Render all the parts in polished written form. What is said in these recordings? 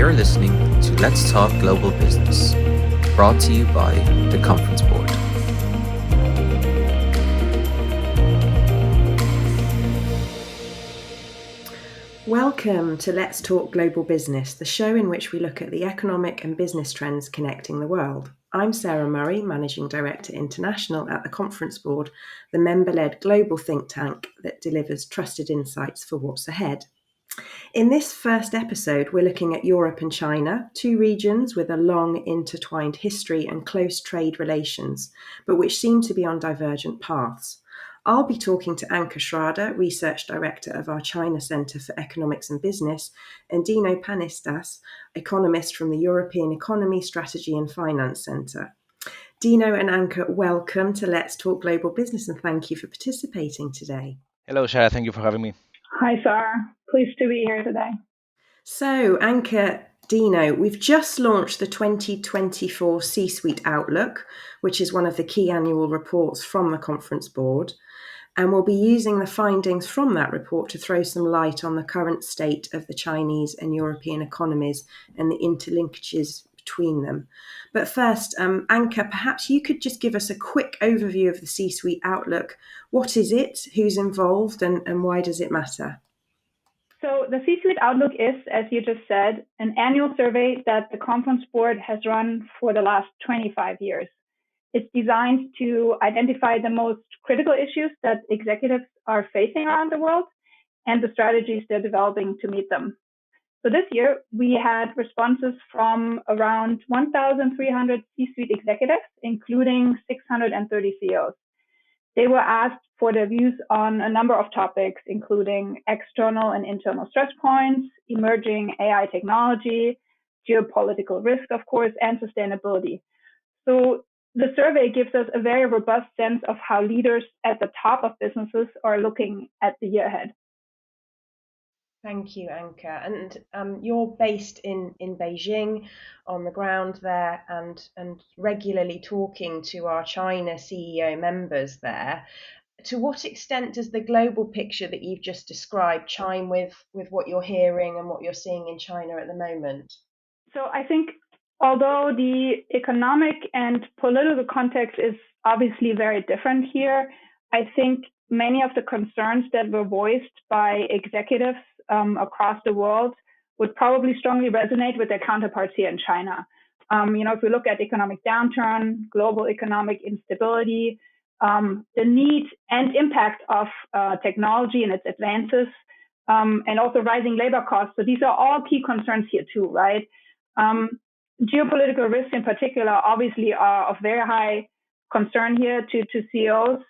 You're listening to Let's Talk Global Business, brought to you by the Conference Board. Welcome to Let's Talk Global Business, the show in which we look at the economic and business trends connecting the world. I'm Sara Murray, Managing Director International at the Conference Board, the member-led global think tank that delivers trusted insights for what's ahead. In this first episode, we're looking at Europe and China, two regions with a long intertwined history and close trade relations, but which seem to be on divergent paths. I'll be talking to Anke Schrader, Research Director of our China Centre for Economics and Business, and Dino Panitsas, economist from the European Economy, Strategy and Finance Centre. Dino and Anke, welcome to Let's Talk Global Business and thank you for participating today. Hello, Sarah. Thank you for having me. Hi, Sara. Pleased to be here today. So, Anke, Dino, we've just launched the 2024 C-Suite Outlook, which is one of the key annual reports from the Conference Board. And we'll be using the findings from that report to throw some light on the current state of the Chinese and European economies and the interlinkages between them. But first, Anke, perhaps you could just give us a quick overview of the C-Suite Outlook. What is it, who's involved, and why does it matter? So the C-Suite Outlook is, as you just said, an annual survey that the Conference Board has run for the last 25 years. It's designed to identify the most critical issues that executives are facing around the world and the strategies they're developing to meet them. So this year, we had responses from around 1,300 C-suite executives, including 630 CEOs. They were asked for their views on a number of topics, including external and internal stress points, emerging AI technology, geopolitical risk, of course, and sustainability. So the survey gives us a very robust sense of how leaders at the top of businesses are looking at the year ahead. Thank you, Anke. And you're based in Beijing, on the ground there, and regularly talking to our China CEO members there. To what extent does the global picture that you've just described chime with what you're hearing and what you're seeing in China at the moment? So I think although the economic and political context is obviously very different here, I think many of the concerns that were voiced by executives across the world would probably strongly resonate with their counterparts here in China. If we look at economic downturn, global economic instability, the need and impact of technology and its advances, and also rising labor costs. So these are all key concerns here too, right? Geopolitical risks in particular obviously are of very high concern here to CEOs,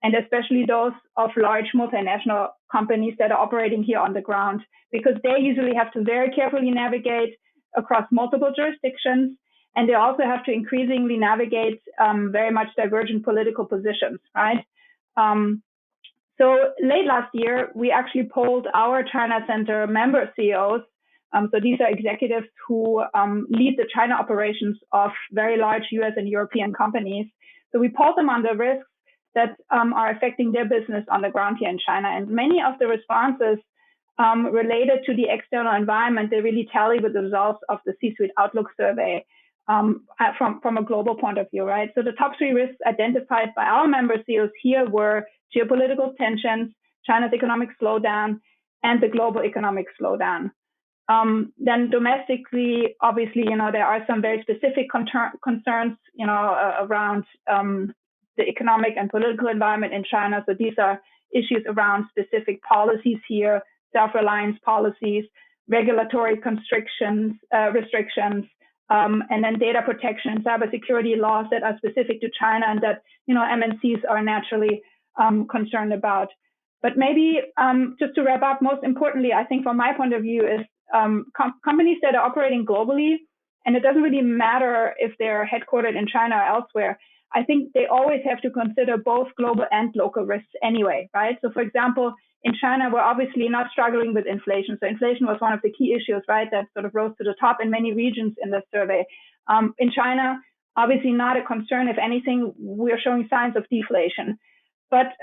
and especially those of large multinational companies that are operating here on the ground, because they usually have to very carefully navigate across multiple jurisdictions, and they also have to increasingly navigate very much divergent political positions, right? So late last year, we actually polled our China Center member CEOs. So these are executives who lead the China operations of very large US and European companies. So we polled them on the risks that are affecting their business on the ground here in China. And many of the responses related to the external environment, they really tally with the results of the C-Suite Outlook survey from a global point of view, right? So the top three risks identified by our member CEOs here were geopolitical tensions, China's economic slowdown, and the global economic slowdown. Then domestically, obviously, there are some very specific concerns, around the economic and political environment in China. So these are issues around specific policies here, self-reliance policies, regulatory restrictions, and then data protection and cybersecurity laws that are specific to China and that, MNCs are naturally concerned about. But maybe just to wrap up, most importantly, I think from my point of view is companies that are operating globally, and it doesn't really matter if they're headquartered in China or elsewhere, I think they always have to consider both global and local risks anyway, right? So for example, in China, we're obviously not struggling with inflation. So inflation was one of the key issues, right, that sort of rose to the top in many regions in this survey. In China, obviously not a concern. If anything, we're showing signs of deflation. But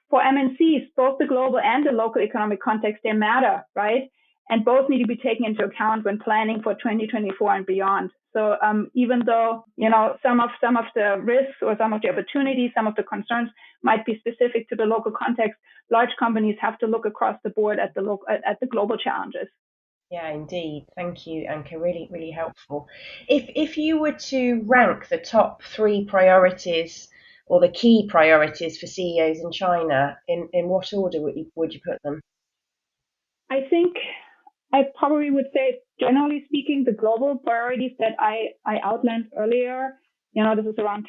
for MNCs, both the global and the local economic context, they matter, right? and both need to be taken into account when planning for 2024 and beyond. So even though some of the risks or some of the opportunities, some of the concerns might be specific to the local context, large companies have to look across the board at the global challenges. Yeah, indeed. Thank you, Anke. Really, really helpful. If you were to rank the top three priorities or the key priorities for CEOs in China, in what order would you put them? I think I probably would say, generally speaking, the global priorities that I outlined earlier. This is around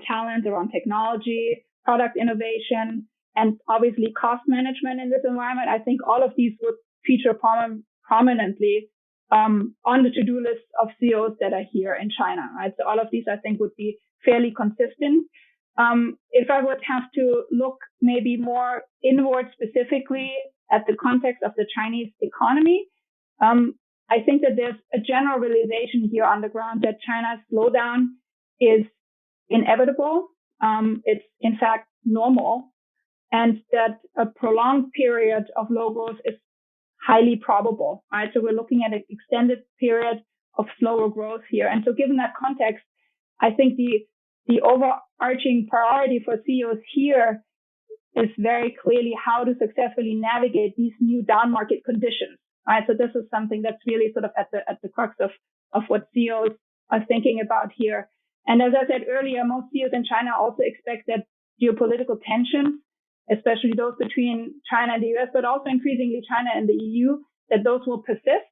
talent, around technology, product innovation, and obviously cost management in this environment. I think all of these would feature prominently on the to-do list of CEOs that are here in China. Right, so all of these I think would be fairly consistent. If I would have to look maybe more inward specifically at the context of the Chinese economy, I think that there's a general realization here on the ground that China's slowdown is inevitable. It's in fact normal, and that a prolonged period of low growth is highly probable. Right, so we're looking at an extended period of slower growth here, and so given that context, I think the overarching priority for CEOs here is very clearly how to successfully navigate these new down market conditions. Right, so this is something that's really sort of at the crux of what CEOs are thinking about here. And as I said earlier, most CEOs in China also expect that geopolitical tensions, especially those between China and the US, but also increasingly China and the EU, that those will persist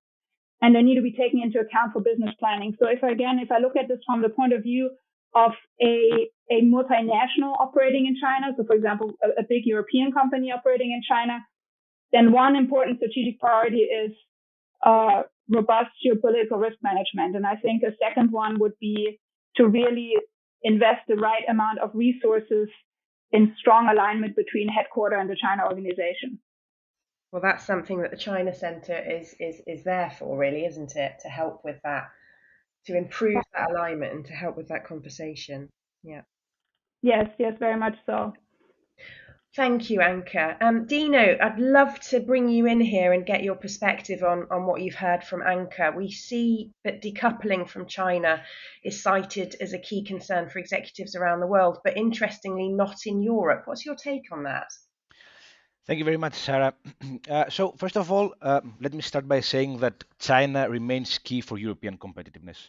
and they need to be taken into account for business planning. So if I look at this from the point of view of a multinational operating in China, so for example, a big European company operating in China, then one important strategic priority is robust geopolitical risk management. And I think a second one would be to really invest the right amount of resources in strong alignment between headquarter and the China organization. Well, that's something that the China Center is there for, really, isn't it? To help with that, to improve that alignment and to help with that conversation. Yeah. Yes, very much so. Thank you, Anke. Dino, I'd love to bring you in here and get your perspective on what you've heard from Anke. We see that decoupling from China is cited as a key concern for executives around the world, but interestingly not in Europe. What's your take on that? Thank you very much, Sarah. So first of all, let me start by saying that China remains key for European competitiveness.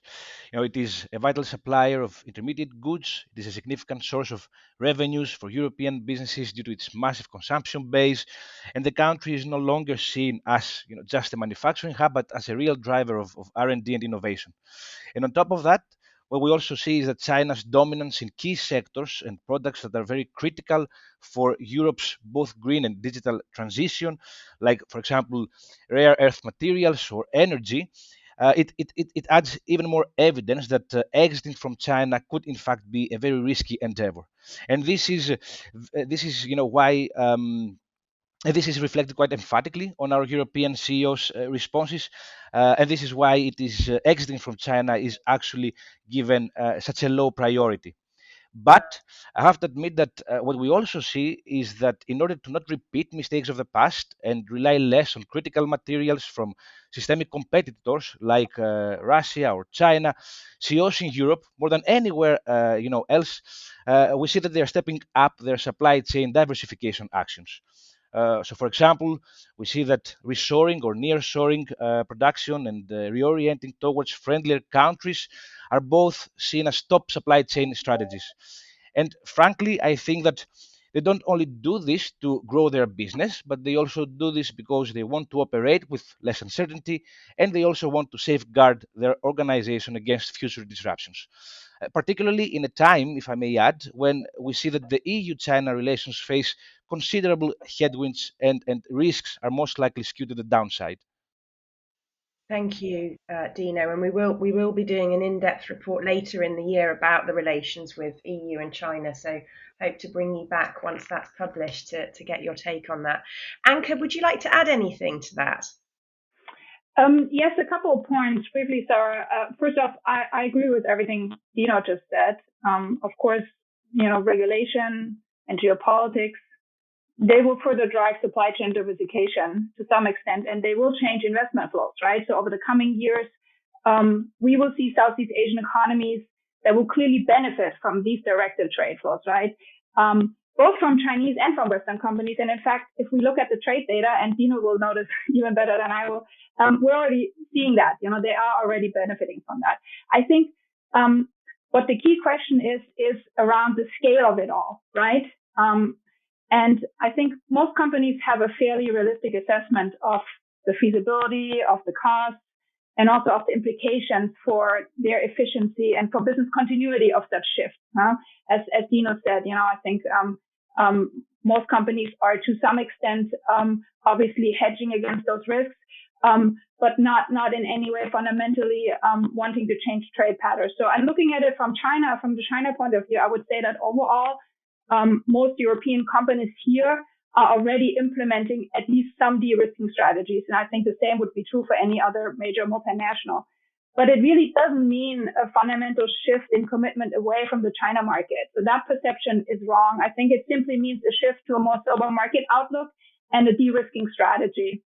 It is a vital supplier of intermediate goods. It is a significant source of revenues for European businesses due to its massive consumption base, and the country is no longer seen as just a manufacturing hub, but as a real driver of R&D and innovation. And on top of that, what we also see is that China's dominance in key sectors and products that are very critical for Europe's both green and digital transition, like, for example, rare earth materials or energy, it adds even more evidence that exiting from China could in fact be a very risky endeavor. And this is why this is reflected quite emphatically on our European CEOs' responses, and this is why it is exiting from China is actually given such a low priority. But I have to admit that what we also see is that in order to not repeat mistakes of the past and rely less on critical materials from systemic competitors like Russia or China, CEOs in Europe, more than anywhere else, we see that they are stepping up their supply chain diversification actions. So, for example, we see that reshoring or nearshoring production and reorienting towards friendlier countries are both seen as top supply chain strategies. And frankly, I think that they don't only do this to grow their business, but they also do this because they want to operate with less uncertainty, and they also want to safeguard their organization against future disruptions. Particularly in a time, if I may add, when we see that the EU-China relations face considerable headwinds and risks are most likely skewed to the downside. Thank you, Dino, and we will be doing an in-depth report later in the year about the relations with EU and China. So hope to bring you back once that's published to get your take on that. Anke, would you like to add anything to that? Yes, a couple of points briefly, Sarah. First off, I agree with everything Dino just said. Of course, regulation and geopolitics they will further drive supply chain diversification to some extent, and they will change investment flows, right? So over the coming years, we will see Southeast Asian economies that will clearly benefit from these directed trade flows, right? Both from Chinese and from Western companies. And in fact, if we look at the trade data, and Dino will notice even better than I will, we're already seeing that. You know, they are already benefiting from that. I think what the key question is around the scale of it all, right? And I think most companies have a fairly realistic assessment of the feasibility, of the cost, and also of the implications for their efficiency and for business continuity of that shift. As Dino said, you know, I think most companies are to some extent obviously hedging against those risks, but not in any way fundamentally wanting to change trade patterns. So I'm looking at it from the China point of view. I would say that overall, most European companies here are already implementing at least some de-risking strategies. And I think the same would be true for any other major multinational. But it really doesn't mean a fundamental shift in commitment away from the China market. So that perception is wrong. I think it simply means a shift to a more sober market outlook and a de-risking strategy.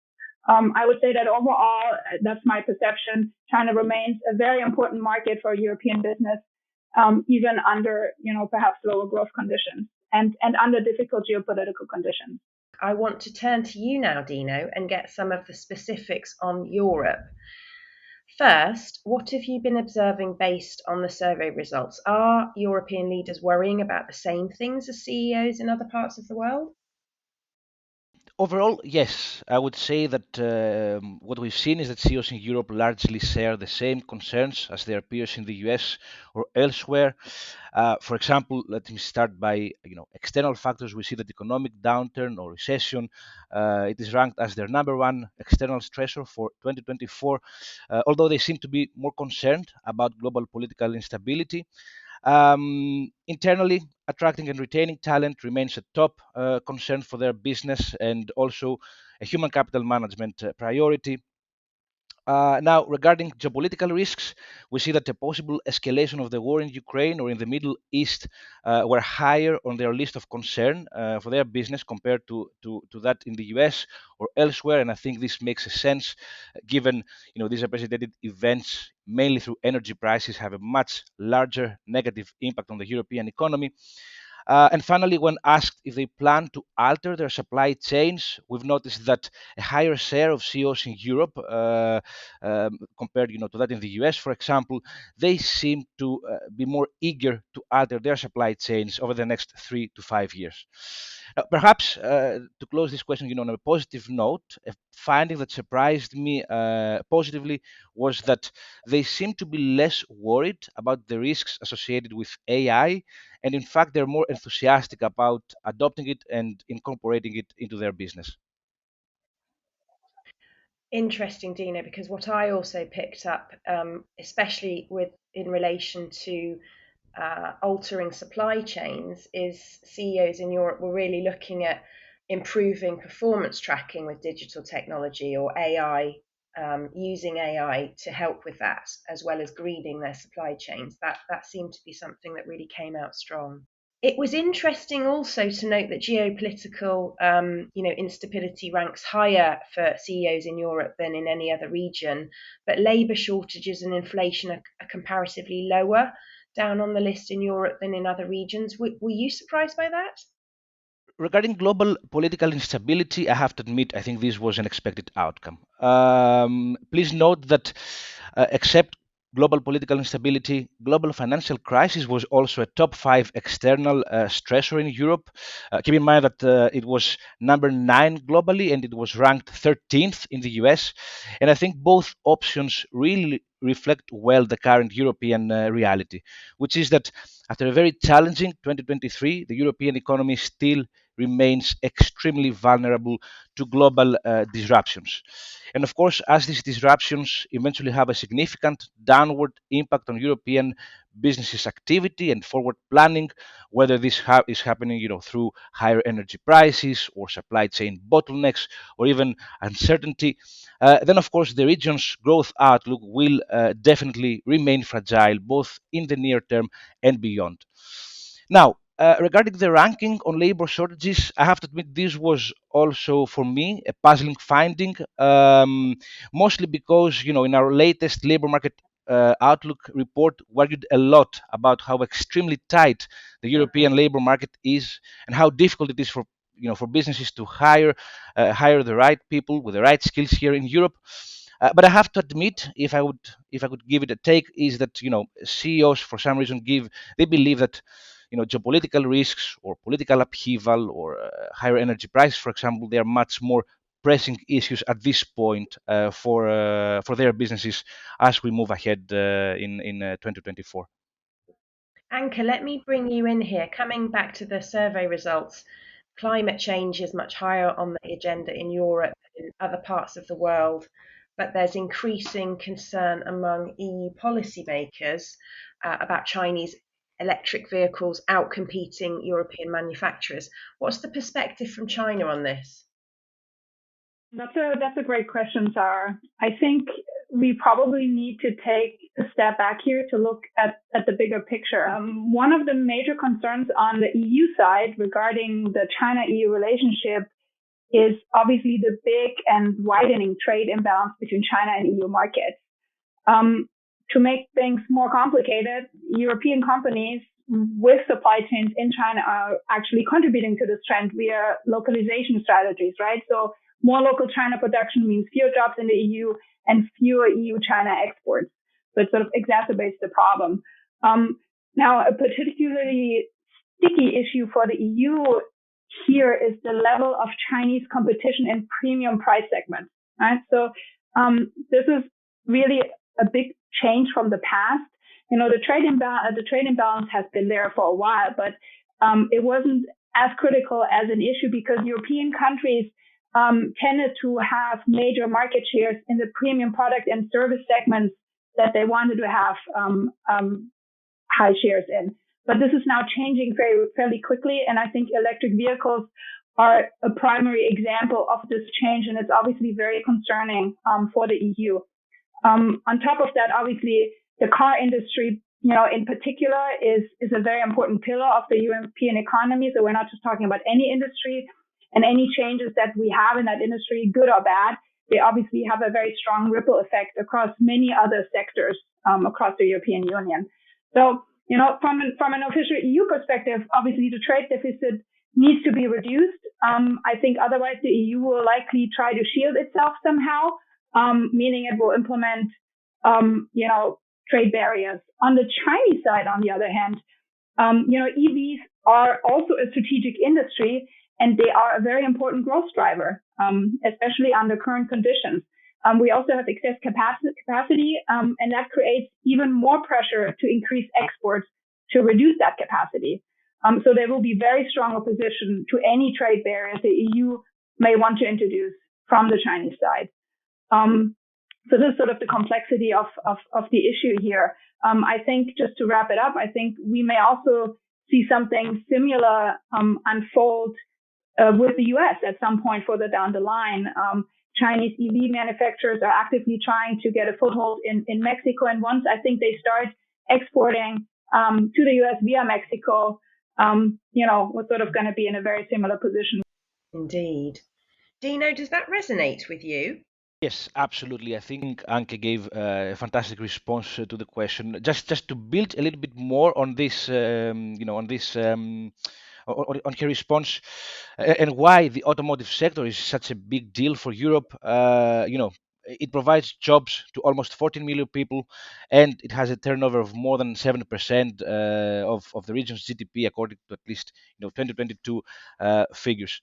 I would say that overall, that's my perception. China remains a very important market for European business, even under, you know, perhaps lower growth conditions and under difficult geopolitical conditions. I want to turn to you now, Dino, and get some of the specifics on Europe. First, what have you been observing based on the survey results? Are European leaders worrying about the same things as CEOs in other parts of the world? Overall, yes. I would say that what we've seen is that CEOs in Europe largely share the same concerns as their peers in the US or elsewhere. For example, let me start by external factors. We see that economic downturn or recession, it is ranked as their number one external stressor for 2024, although they seem to be more concerned about global political instability. Internally, attracting and retaining talent remains a top concern for their business and also a human capital management priority. Now, regarding geopolitical risks, we see that the possible escalation of the war in Ukraine or in the Middle East were higher on their list of concern for their business compared to that in the US or elsewhere. And I think this makes sense, given these unprecedented events, mainly through energy prices, have a much larger negative impact on the European economy. And finally, when asked if they plan to alter their supply chains, we've noticed that a higher share of CEOs in Europe, compared to that in the US, for example, they seem to be more eager to alter their supply chains over the next 3 to 5 years. Perhaps to close this question on a positive note, a finding that surprised me positively was that they seem to be less worried about the risks associated with AI, and in fact they're more enthusiastic about adopting it and incorporating it into their business. Interesting, Dina, because what I also picked up, especially in relation to altering supply chains, is CEOs in Europe were really looking at improving performance tracking with digital technology or AI, using AI to help with that, as well as greening their supply chains. That seemed to be something that really came out strong. It was interesting also to note that geopolitical, instability ranks higher for CEOs in Europe than in any other region, but labour shortages and inflation are comparatively lower down on the list in Europe than in other regions. Were you surprised by that? Regarding global political instability, I have to admit, I think this was an expected outcome. Please note that except global political instability, global financial crisis was also a top 5 external stressor in Europe. Keep in mind that it was number 9 globally and it was ranked 13th in the US. And I think both options really reflect well the current European reality, which is that after a very challenging 2023, the European economy still remains extremely vulnerable to global disruptions. And of course, as these disruptions eventually have a significant downward impact on European businesses' activity and forward planning, whether this is happening through higher energy prices or supply chain bottlenecks or even uncertainty, then of course the region's growth outlook will definitely remain fragile both in the near term and beyond. Now, regarding the ranking on labor shortages, I have to admit this was also for me a puzzling finding, mostly because in our latest labor market outlook report, we argued a lot about how extremely tight the European labor market is and how difficult it is for businesses to hire the right people with the right skills here in Europe. But I have to admit, if I could give it a take, is that CEOs for some reason they believe that geopolitical risks or political upheaval or higher energy prices, for example, they are much more pressing issues at this point for their businesses as we move ahead in 2024. Anke, let me bring you in here. Coming back to the survey results, climate change is much higher on the agenda in Europe and in other parts of the world, but there's increasing concern among EU policymakers about Chinese electric vehicles outcompeting European manufacturers. What's the perspective from China on this? That's a great question, Sarah. I think we probably need to take a step back here to look at the bigger picture. One of the major concerns on the EU side regarding the China-EU relationship is obviously the big and widening trade imbalance between China and EU markets. To make things more complicated, European companies with supply chains in China are actually contributing to this trend via localization strategies, right? So more local China production means fewer jobs in the EU and fewer EU-China exports. So it sort of exacerbates the problem. Now, a particularly sticky issue for the EU here is the level of Chinese competition in premium price segments, right? So this is really a big change from the past. The trade imbalance has been there for a while, but it wasn't as critical as an issue because European countries tended to have major market shares in the premium product and service segments that they wanted to have high shares in. But this is now changing fairly quickly, and I think electric vehicles are a primary example of this change, and it's obviously very concerning for the EU. On top of that, obviously, the car industry, in particular, is a very important pillar of the European economy. So we're not just talking about any industry, and any changes that we have in that industry, good or bad, they obviously have a very strong ripple effect across many other sectors across the European Union. So, from an official EU perspective, obviously the trade deficit needs to be reduced. I think otherwise the EU will likely try to shield itself somehow, meaning it will implement, trade barriers. On the Chinese side, on the other hand, EVs are also a strategic industry, and they are a very important growth driver, especially under current conditions. We also have excess capacity, and that creates even more pressure to increase exports to reduce that capacity. So there will be very strong opposition to any trade barriers the EU may want to introduce from the Chinese side. So this is sort of the complexity of the issue here. I think just to wrap it up, I think we may also see something similar unfold with the US at some point further down the line. Chinese EV manufacturers are actively trying to get a foothold in Mexico. And once I think they start exporting to the US via Mexico, we're sort of going to be in a very similar position. Indeed. Dino, does that resonate with you? Yes, absolutely. I think Anke gave a fantastic response to the question. Just to build a little bit more on this, on her response, and why the automotive sector is such a big deal for Europe. It provides jobs to almost 14 million people, and it has a turnover of more than 7% of the region's GDP, according to at least 2022 figures.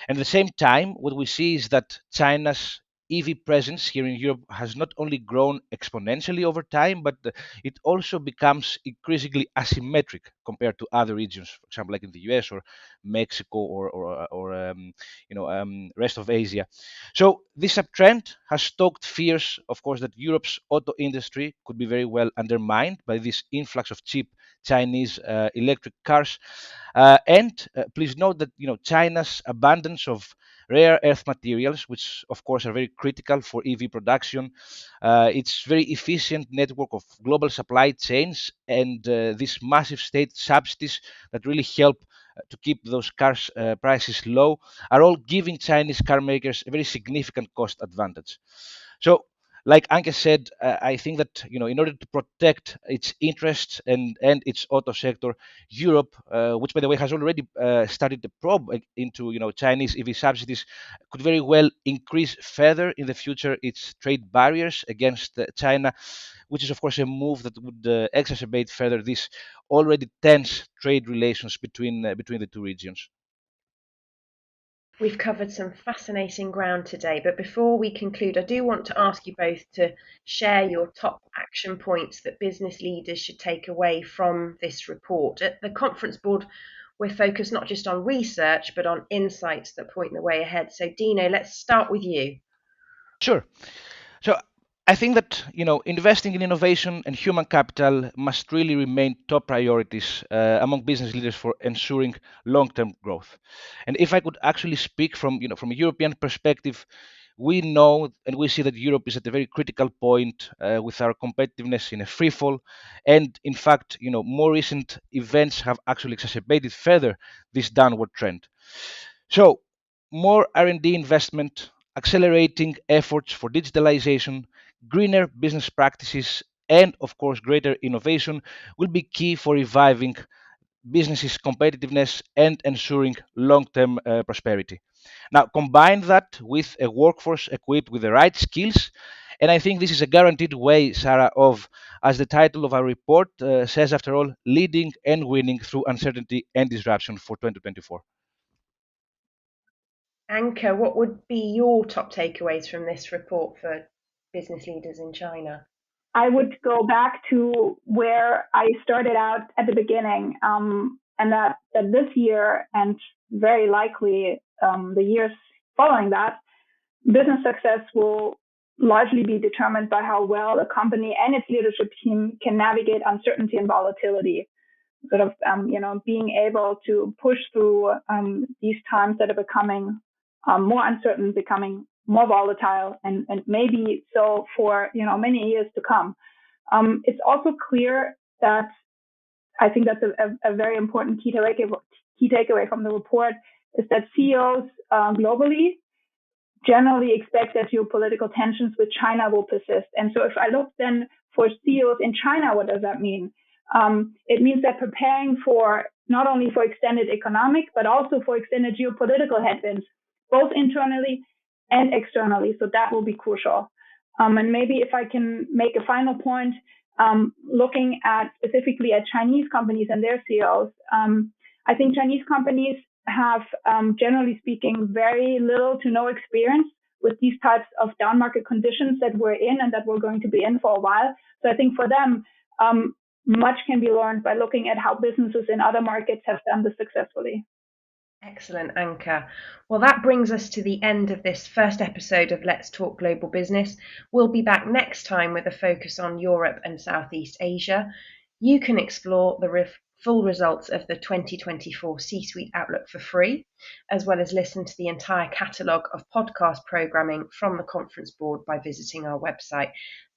And at the same time, what we see is that China's EV presence here in Europe has not only grown exponentially over time, but it also becomes increasingly asymmetric compared to other regions, for example, like in the US or Mexico or rest of Asia. So this uptrend has stoked fears, of course, that Europe's auto industry could be very well undermined by this influx of cheap Chinese electric cars. And please note that China's abundance of rare earth materials, which of course are very critical for EV production, its very efficient network of global supply chains, and these massive state subsidies that really help to keep those cars prices low are all giving Chinese car makers a very significant cost advantage. So, like Anke said, I think that in order to protect its interests and its auto sector, Europe, which by the way has already started the probe into Chinese EV subsidies, could very well increase further in the future its trade barriers against China, which is of course a move that would exacerbate further these already tense trade relations between the two regions. We've covered some fascinating ground today, but before we conclude, I do want to ask you both to share your top action points that business leaders should take away from this report. At the conference board, we're focused not just on research, but on insights that point the way ahead. So, Dino, let's start with you. Sure. So I think that investing in innovation and human capital must really remain top priorities among business leaders for ensuring long-term growth. And if I could actually speak from a European perspective, we know and we see that Europe is at a very critical point with our competitiveness in a free fall, and in fact, more recent events have actually exacerbated further this downward trend. So, more R&D investment, accelerating efforts for digitalization, greener business practices, and of course, greater innovation will be key for reviving businesses' competitiveness and ensuring long-term prosperity. Now, combine that with a workforce equipped with the right skills, and I think this is a guaranteed way, Sarah, of, as the title of our report says, after all, leading and winning through uncertainty and disruption for 2024. Anke, what would be your top takeaways from this report for business leaders in China? I would go back to where I started out at the beginning, and that this year and very likely the years following that, business success will largely be determined by how well the company and its leadership team can navigate uncertainty and volatility. Sort of, being able to push through these times that are becoming more uncertain, becoming more volatile, and maybe so for many years to come. It's also clear that I think that's a very important key takeaway from the report is that CEOs globally generally expect that geopolitical tensions with China will persist. And so if I look then for CEOs in China, what does that mean? It means that preparing for not only for extended economic, but also for extended geopolitical headwinds, both internally and externally. So that will be crucial. And maybe if I can make a final point, looking at specifically at Chinese companies and their CEOs, I think Chinese companies have, generally speaking, very little to no experience with these types of down market conditions that we're in and that we're going to be in for a while. So I think for them, much can be learned by looking at how businesses in other markets have done this successfully. Excellent, Anke. Well, that brings us to the end of this first episode of Let's Talk Global Business. We'll be back next time with a focus on Europe and Southeast Asia. You can explore the full results of the 2024 C-Suite Outlook for free, as well as listen to the entire catalogue of podcast programming from the conference board by visiting our website.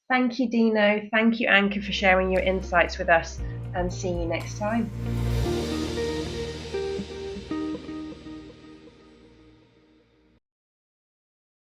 Thank you, Dino. Thank you, Anke, for sharing your insights with us, and see you next time.